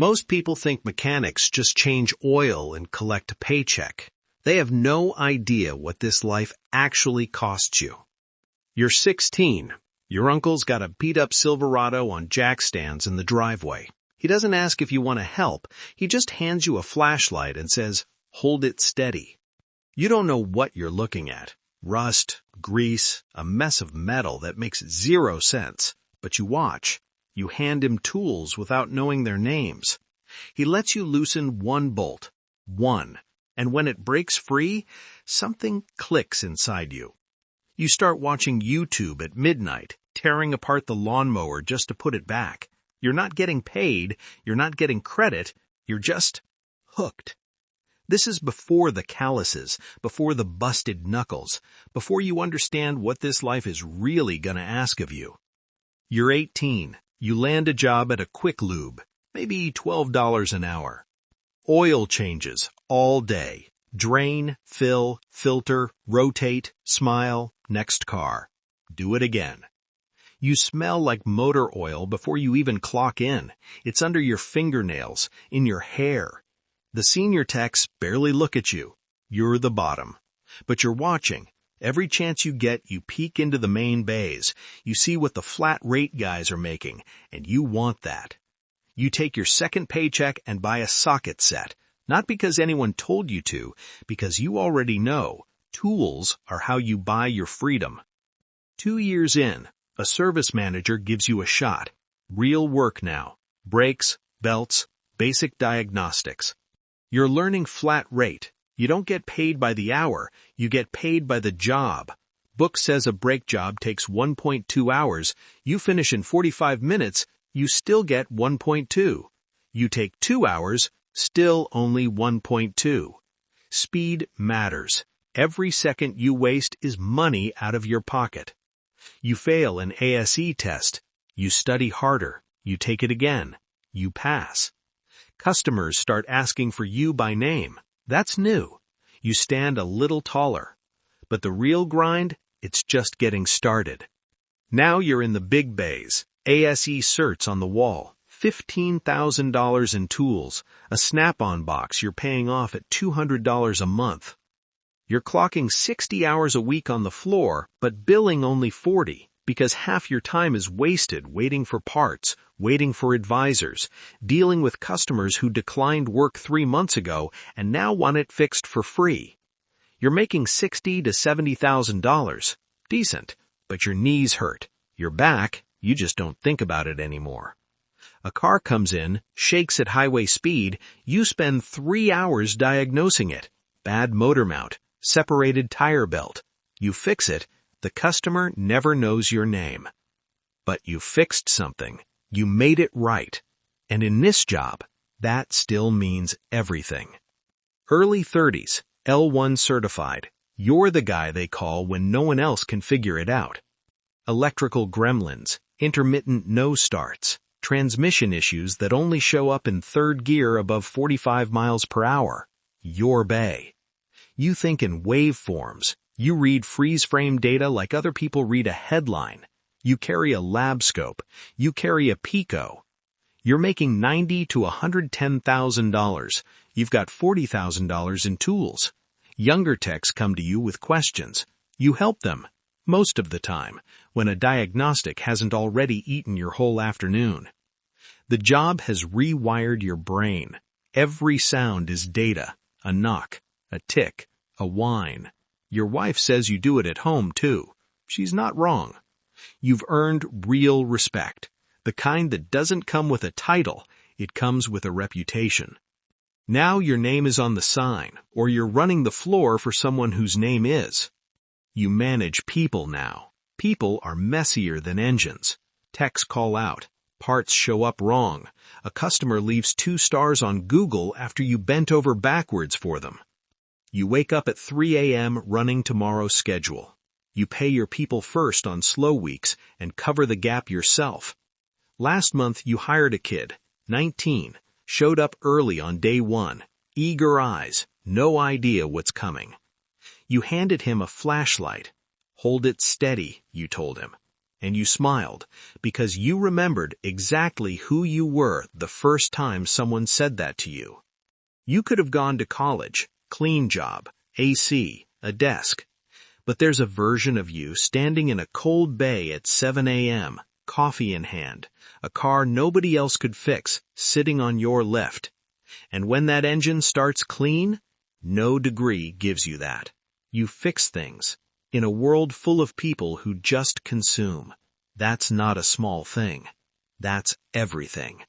Most people think mechanics just change oil and collect a paycheck. They have no idea what this life actually costs you. You're 16. Your uncle's got a beat-up Silverado on jack stands in the driveway. He doesn't ask if you want to help. He just hands you a flashlight and says, "Hold it steady." You don't know what you're looking at. Rust, grease, a mess of metal that makes 0 sense. But you watch. You hand him tools without knowing their names. He lets you loosen one bolt. One. And when it breaks free, something clicks inside you. You start watching YouTube at midnight, tearing apart the lawnmower just to put it back. You're not getting paid, you're not getting credit, you're just hooked. This is before the calluses, before the busted knuckles, before you understand what this life is really gonna ask of you. You're 18. You land a job at a quick lube, maybe $12 an hour. Oil changes all day. Drain, fill, filter, rotate, smile, next car. Do it again. You smell like motor oil before you even clock in. It's under your fingernails, in your hair. The senior techs barely look at you. You're the bottom. But you're watching. Every chance you get, you peek into the main bays. You see what the flat rate guys are making, and you want that. You take your second paycheck and buy a socket set. Not because anyone told you to, because you already know. Tools are how you buy your freedom. 2 years in, a service manager gives you a shot. Real work now. Brakes, belts, basic diagnostics. You're learning flat rate. You don't get paid by the hour, you get paid by the job. Book says a brake job takes 1.2 hours. You finish in 45 minutes, you still get 1.2. You take 2 hours, still only 1.2. Speed matters. Every second you waste is money out of your pocket. You fail an ASE test. You study harder. You take it again. You pass. Customers start asking for you by name. That's new. You stand a little taller. But the real grind, it's just getting started. Now you're in the big bays. ASE certs on the wall. $15,000 in tools. A Snap-on box you're paying off at $200 a month. You're clocking 60 hours a week on the floor, but billing only 40, because half your time is wasted waiting for parts, waiting for advisors, dealing with customers who declined work 3 months ago and now want it fixed for free. You're making $60,000 to $70,000. Decent, but your knees hurt. Your back, you just don't think about it anymore. A car comes in, shakes at highway speed, you spend 3 hours diagnosing it. Bad motor mount, separated tire belt. You fix it, the customer never knows your name. But you fixed something. You made it right. And in this job, that still means everything. Early 30s, L1 certified. You're the guy they call when no one else can figure it out. Electrical gremlins, intermittent no starts, transmission issues that only show up in third gear above 45 miles per hour. Your bay. You think in waveforms. You read freeze-frame data like other people read a headline. You carry a lab scope. You carry a Pico. You're making $90,000 to $110,000. You've got $40,000 in tools. Younger techs come to you with questions. You help them, most of the time, when a diagnostic hasn't already eaten your whole afternoon. The job has rewired your brain. Every sound is data. A knock, a tick, a whine. Your wife says you do it at home, too. She's not wrong. You've earned real respect. The kind that doesn't come with a title, it comes with a reputation. Now your name is on the sign, or you're running the floor for someone whose name is. You manage people now. People are messier than engines. Techs call out. Parts show up wrong. A customer leaves 2 stars on Google after you bent over backwards for them. You wake up at 3 a.m. running tomorrow's schedule. You pay your people first on slow weeks and cover the gap yourself. Last month you hired a kid, 19, showed up early on day 1, eager eyes, no idea what's coming. You handed him a flashlight. Hold it steady, you told him. and you smiled because you remembered exactly who you were the first time someone said that to you. You could have gone to college, clean job, AC, a desk. But there's a version of you standing in a cold bay at 7 a.m., coffee in hand, a car nobody else could fix, sitting on your lift. And when that engine starts clean, no degree gives you that. You fix things. In a world full of people who just consume. That's not a small thing. That's everything.